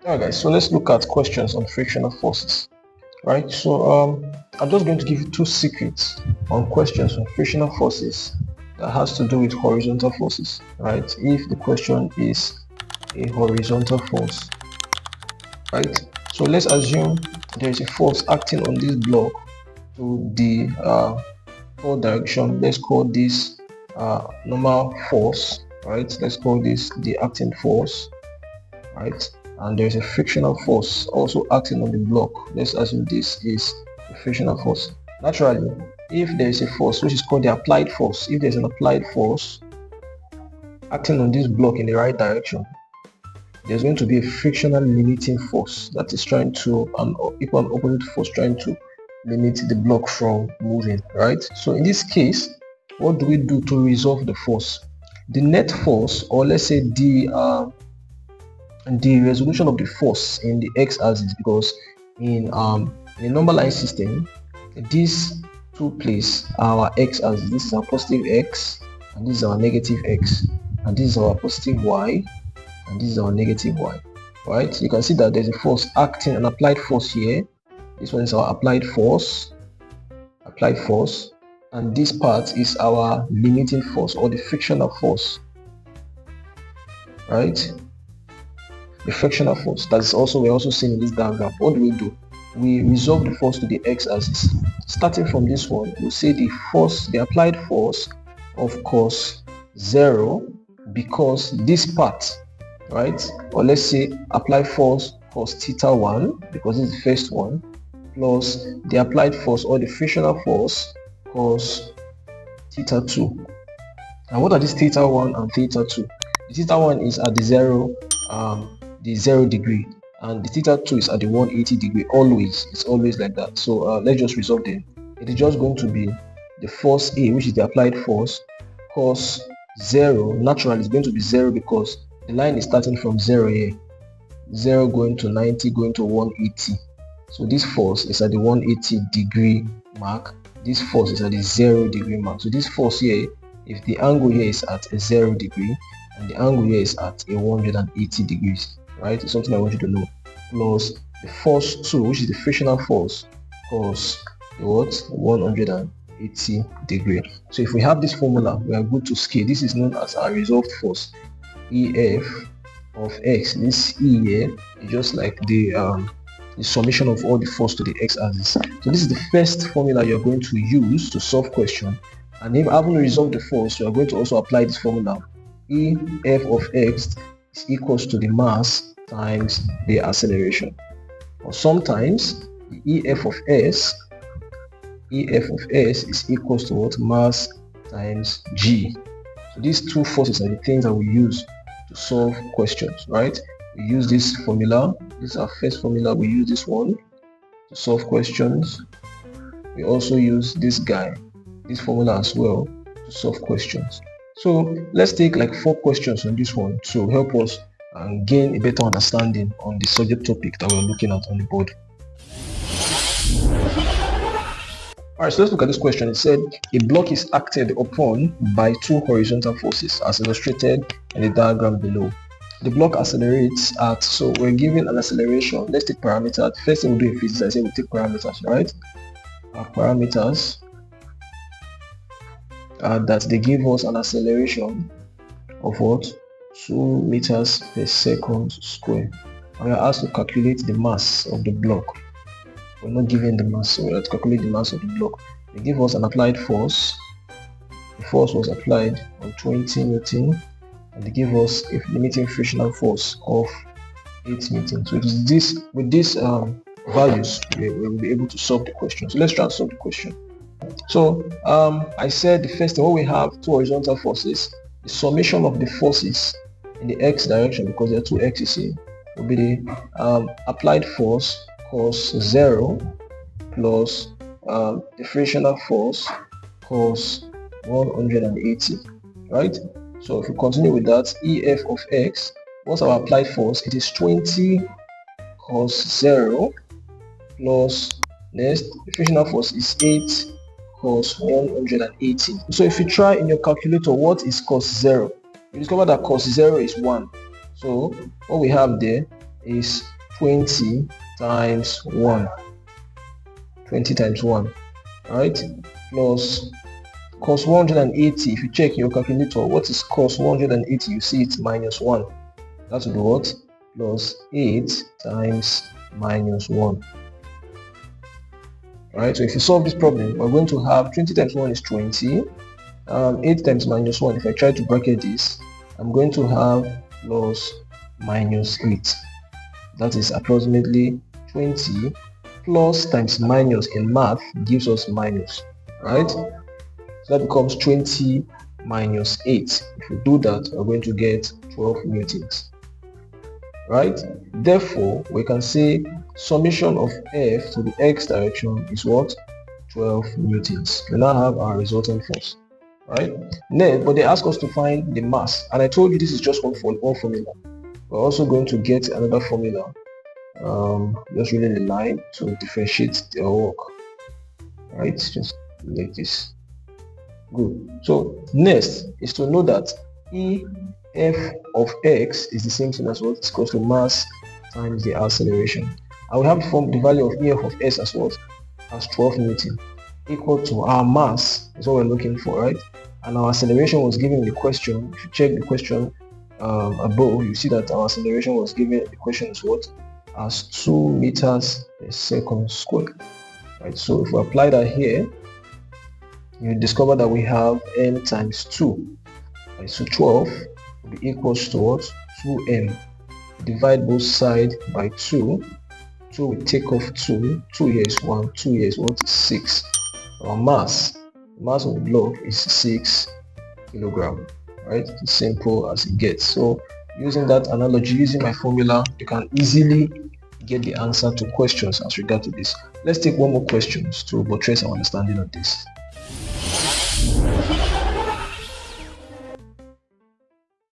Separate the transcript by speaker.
Speaker 1: Alright guys, so let's look at questions on frictional forces. Right, so I'm just going to give you two secrets on questions on frictional forces that has to do with horizontal forces. Right, if the question is a horizontal force. Right, so let's assume there is a force acting on this block to the forward direction. Let's call this normal force. Right, let's call this the acting force. Right, and there's a frictional force also acting on the block. Let's assume this is a frictional force. Naturally, if there is a force which is called the applied force, if there's an applied force acting on this block in the right direction, there's going to be a frictional limiting force that is trying to, an equal and opposite force trying to limit the block from moving. Right, so in this case, what do we do to resolve the force? The net force, or let's say the resolution of the force in the x-axis, because in a number line system, these two places are our x-axis. This is our positive x, and this is our negative x, and this is our positive y, and this is our negative y. Right, you can see that there's a force acting, an applied force here. This one is our applied force, and this part is our limiting force, or the frictional force. Right, the frictional force that is also, we're also seeing in this diagram. What do? We resolve the force to the x-axis. Starting from this one, we'll say the force, the applied force of cos 0, because this part, right, or let's say applied force cos theta 1, because this is the first one, plus the applied force or the frictional force cos theta 2. Now what are these theta 1 and theta 2? The theta 1 is at the 0 degree, and the theta 2 is at the 180 degree. Always, it's always like that. So let's just resolve them. It is just going to be the force A, which is the applied force, cos 0. Naturally, it's going to be 0 because the line is starting from 0 here, 0 going to 90, going to 180. So this force is at the 180 degree mark. This force is at the 0 degree mark. So this force here, if the angle here is at a 0 degree and the angle here is at a 180 degrees, right, it's something I want you to know, plus the force 2, which is the frictional force, cos what, 180 degree. So if we have this formula, we are good to scale. This is known as our resolved force, EF of x. This E here is just like the summation of all the force to the x-axis. So this is the first formula you're going to use to solve question. And if having resolved the force, you are going to also apply this formula. EF of x is equals to the mass times the acceleration. Or sometimes the EF of s is equals to what? Mass times g. So these two forces are the things that we use to solve questions, right? We use this formula. This is our first formula. We use this one to solve questions. We also use this formula as well to solve questions. So let's take like 4 questions on this one to help us gain a better understanding on the subject topic that we're looking at on the board. Alright, so let's look at this question. It said a block is acted upon by 2 horizontal forces as illustrated in the diagram below. The block accelerates at, so we're given an acceleration. Let's take parameters. First thing we'll do in physics, I say we'll take parameters, right? Our parameters that they give us an acceleration of what? 2 meters per second square. And we are asked to calculate the mass of the block. We're not given the mass, so we have to calculate the mass of the block. They give us an applied force. The force was applied on 20 Newton, and they give us a limiting frictional force of 8 Newton. So it is this, with these values, we will be able to solve the question. So let's try and solve the question. So I said the first thing, what we have 2 horizontal forces. The summation of the forces in the x direction, because there are 2 x's here, will be the applied force cos 0 plus the frictional force cos 180, right? So if we continue with that, EF of x, what's our applied force? It is 20 cos 0 plus, next, the frictional force is 8 cos 180. So if you try in your calculator, what is cos 0? You discover that cos 0 is 1. So what we have there is 20 times 1. 20 times 1, right? Plus cos 180. If you check your calculator, what is cos 180? You see it's minus 1. That will be what? Plus 8 times minus 1. Alright, so if you solve this problem, we're going to have 20 times 1 is 20. 8 times minus 1, if I try to bracket this, I'm going to have plus minus 8. That is approximately 20 plus times minus in math gives us minus, right? So that becomes 20 minus 8. If we do that, we're going to get 12 newtons, right? Therefore, we can say summation of F to the X direction is what? 12 newtons. We now have our resultant force, right? But they ask us to find the mass, and I told you this is just one formula. We're also going to get another formula, just really the line to differentiate their work, right? Just like this. Good. So next is to know that EF of X is the same thing as what is equal to mass times the acceleration. I will have formed the value of EF of S as what? As 12 Newton, equal to our mass, is what we're looking for, right? And our acceleration was given in the question. If you check the question above, you see that our acceleration was given in the question as what? As 2 meters per second squared, right? So if we apply that here, you discover that we have m times 2, right? So 12 will be equals to what? 2m. Divide both sides by 2. 2 will take off 2. 2 here is 1. 2 here is what? 6. Our mass, the mass of the block is 6 kilogram, right? It's simple as it gets. So using that analogy, using my formula, you can easily get the answer to questions as regard to this. Let's take one more question to buttress our understanding of this.